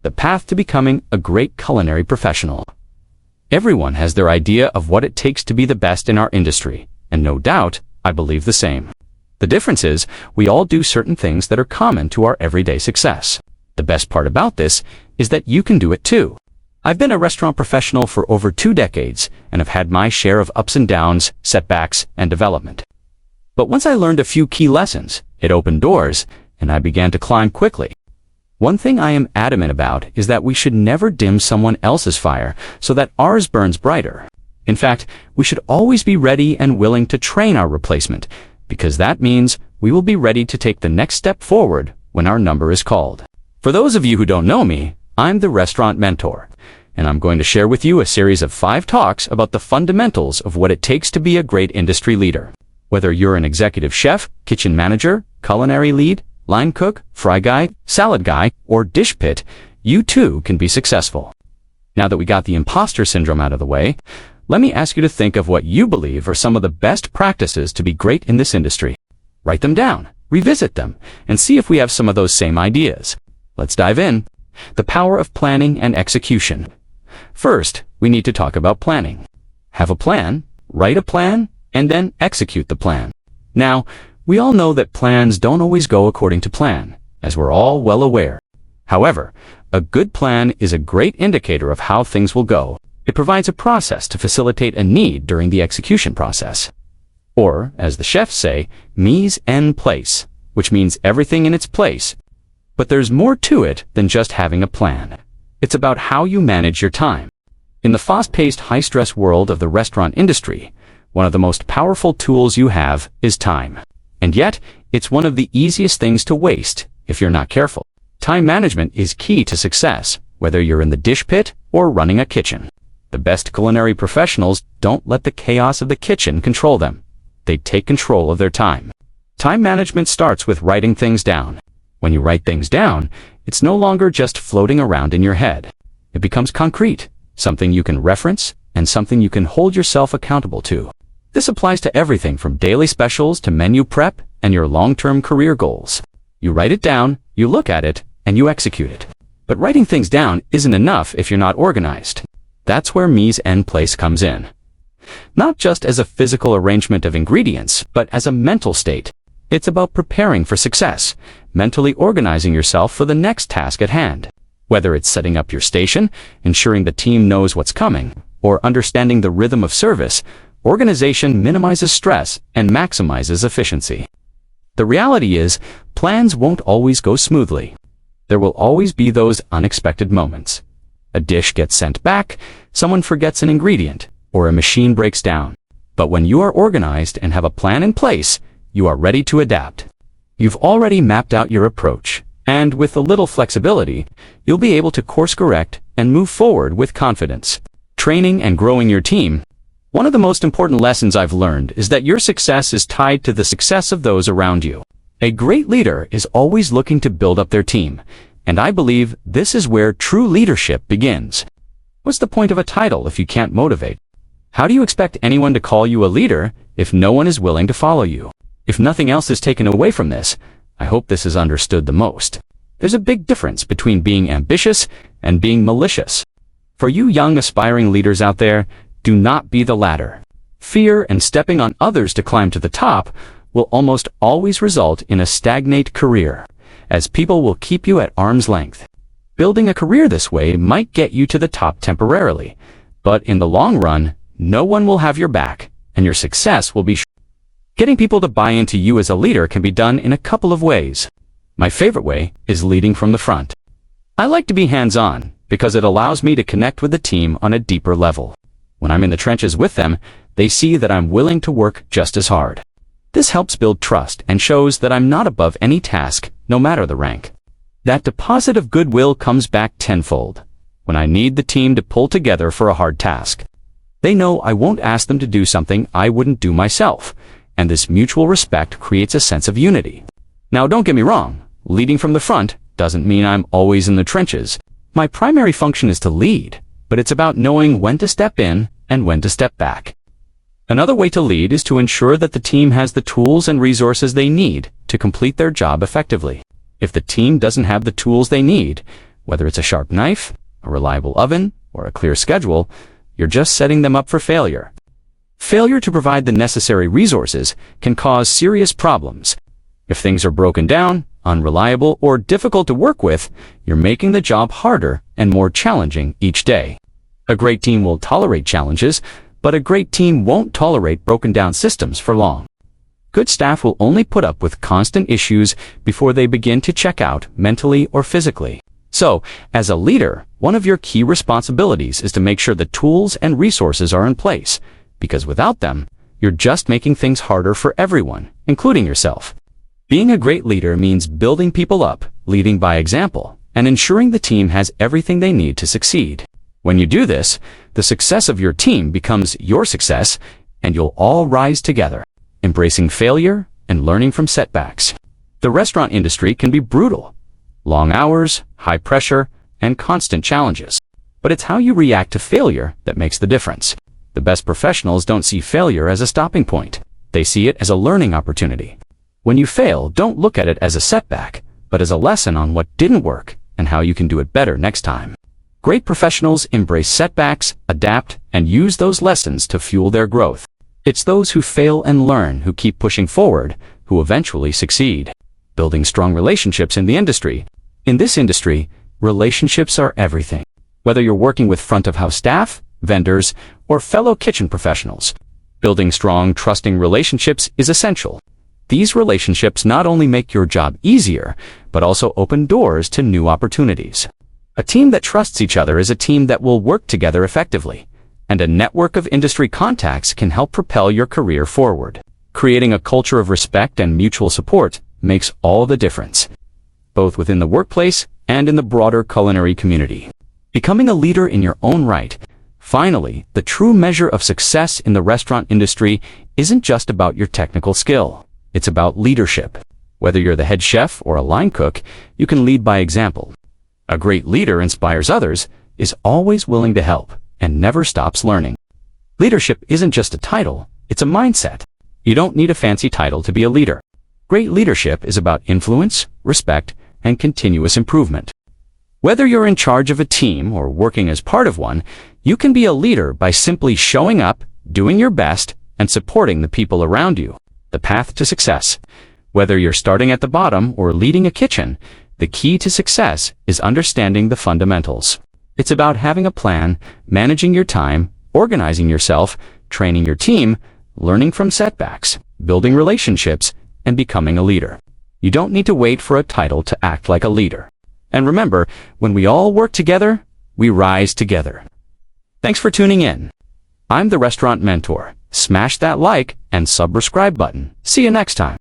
the path to becoming a great culinary professional. Everyone has their idea of what it takes to be the best in our industry, and no doubt, I believe the same. The difference is, we all do certain things that are common to our everyday success. The best part about this is that you can do it too. I've been a restaurant professional for over 2 decades and have had my share of ups and downs, setbacks, and development. But once I learned a few key lessons, it opened doors, and I began to climb quickly. One thing I am adamant about is that we should never dim someone else's fire so that ours burns brighter. In fact, we should always be ready and willing to train our replacement, because that means we will be ready to take the next step forward when our number is called. For those of you who don't know me, I'm the Restaurant Mentor, and I'm going to share with you a series of 5 talks about the fundamentals of what it takes to be a great industry leader. Whether you're an executive chef, kitchen manager, culinary lead, line cook, fry guy, salad guy, or dish pit, you too can be successful. Now that we got the imposter syndrome out of the way, let me ask you to think of what you believe are some of the best practices to be great in this industry. Write them down, revisit them, and see if we have some of those same ideas. Let's dive in. The power of planning and execution. First, we need to talk about planning. Have a plan, write a plan, and then execute the plan. Now, we all know that plans don't always go according to plan, as we're all well aware. However, a good plan is a great indicator of how things will go. It provides a process to facilitate a need during the execution process. Or, as the chefs say, mise en place, which means everything in its place. But there's more to it than just having a plan. It's about how you manage your time. In the fast-paced, high-stress world of the restaurant industry, one of the most powerful tools you have is time. And yet, it's one of the easiest things to waste if you're not careful. Time management is key to success, whether you're in the dish pit or running a kitchen. The best culinary professionals don't let the chaos of the kitchen control them. They take control of their time. Time management starts with writing things down. When you write things down, it's no longer just floating around in your head. It becomes concrete, something you can reference, and something you can hold yourself accountable to. This applies to everything from daily specials to menu prep and your long-term career goals. You write it down, you look at it, and you execute it. But writing things down isn't enough if you're not organized. That's where mise en place comes in. Not just as a physical arrangement of ingredients, but as a mental state. It's about preparing for success, mentally organizing yourself for the next task at hand. Whether it's setting up your station, ensuring the team knows what's coming, or understanding the rhythm of service, organization minimizes stress and maximizes efficiency. The reality is, plans won't always go smoothly. There will always be those unexpected moments. A dish gets sent back, someone forgets an ingredient, or a machine breaks down. But when you are organized and have a plan in place, you are ready to adapt. You've already mapped out your approach, and with a little flexibility, you'll be able to course correct and move forward with confidence. Training and growing your team. One of the most important lessons I've learned is that your success is tied to the success of those around you. A great leader is always looking to build up their team, and I believe this is where true leadership begins. What's the point of a title if you can't motivate? How do you expect anyone to call you a leader if no one is willing to follow you? If nothing else is taken away from this, I hope this is understood the most. There's a big difference between being ambitious and being malicious. For you young aspiring leaders out there, do not be the latter. Fear and stepping on others to climb to the top will almost always result in a stagnant career, as people will keep you at arm's length. Building a career this way might get you to the top temporarily, but in the long run, no one will have your back, and your success will be short. Getting people to buy into you as a leader can be done in a couple of ways. My favorite way is leading from the front. I like to be hands-on because it allows me to connect with the team on a deeper level. When I'm in the trenches with them, they see that I'm willing to work just as hard. This helps build trust and shows that I'm not above any task, no matter the rank. That deposit of goodwill comes back tenfold when I need the team to pull together for a hard task. They know I won't ask them to do something I wouldn't do myself, and this mutual respect creates a sense of unity. Now, don't get me wrong, leading from the front doesn't mean I'm always in the trenches. My primary function is to lead, but it's about knowing when to step in and when to step back. Another way to lead is to ensure that the team has the tools and resources they need to complete their job effectively. If the team doesn't have the tools they need, Whether it's a sharp knife, a reliable oven, or a clear schedule, you're just setting them up for failure. Failure to provide the necessary resources can cause serious problems. If things are broken down, unreliable, or difficult to work with, you're making the job harder and more challenging each day. A great team will tolerate challenges, but a great team won't tolerate broken down systems for long. Good staff will only put up with constant issues before they begin to check out mentally or physically. So, as a leader, one of your key responsibilities is to make sure the tools and resources are in place, because without them, you're just making things harder for everyone, including yourself. Being a great leader means building people up, leading by example, and ensuring the team has everything they need to succeed. When you do this, the success of your team becomes your success, and you'll all rise together, embracing failure and learning from setbacks. The restaurant industry can be brutal. Long hours, high pressure, and constant challenges. But it's how you react to failure that makes the difference. The best professionals don't see failure as a stopping point. They see it as a learning opportunity. When you fail, don't look at it as a setback, but as a lesson on what didn't work and how you can do it better next time. Great professionals embrace setbacks, adapt, and use those lessons to fuel their growth. It's those who fail and learn who keep pushing forward, who eventually succeed. Building strong relationships in the industry. In this industry, relationships are everything. Whether you're working with front-of-house staff, vendors, or fellow kitchen professionals, building strong, trusting relationships is essential. These relationships not only make your job easier, but also open doors to new opportunities. A team that trusts each other is a team that will work together effectively, and a network of industry contacts can help propel your career forward. Creating a culture of respect and mutual support makes all the difference, both within the workplace and in the broader culinary community. Becoming a leader in your own right. Finally, the true measure of success in the restaurant industry isn't just about your technical skill. It's about leadership. Whether you're the head chef or a line cook, you can lead by example. A great leader inspires others, is always willing to help, and never stops learning. Leadership isn't just a title, it's a mindset. You don't need a fancy title to be a leader. Great leadership is about influence, respect, and continuous improvement. Whether you're in charge of a team or working as part of one, you can be a leader by simply showing up, doing your best, and supporting the people around you. The path to success. Whether you're starting at the bottom or leading a kitchen, the key to success is understanding the fundamentals. It's about having a plan, managing your time, organizing yourself, training your team, learning from setbacks, building relationships, and becoming a leader. You don't need to wait for a title to act like a leader. And remember, when we all work together, we rise together. Thanks for tuning in. I'm the Restaurant Mentor. Smash that like and subscribe button. See you next time.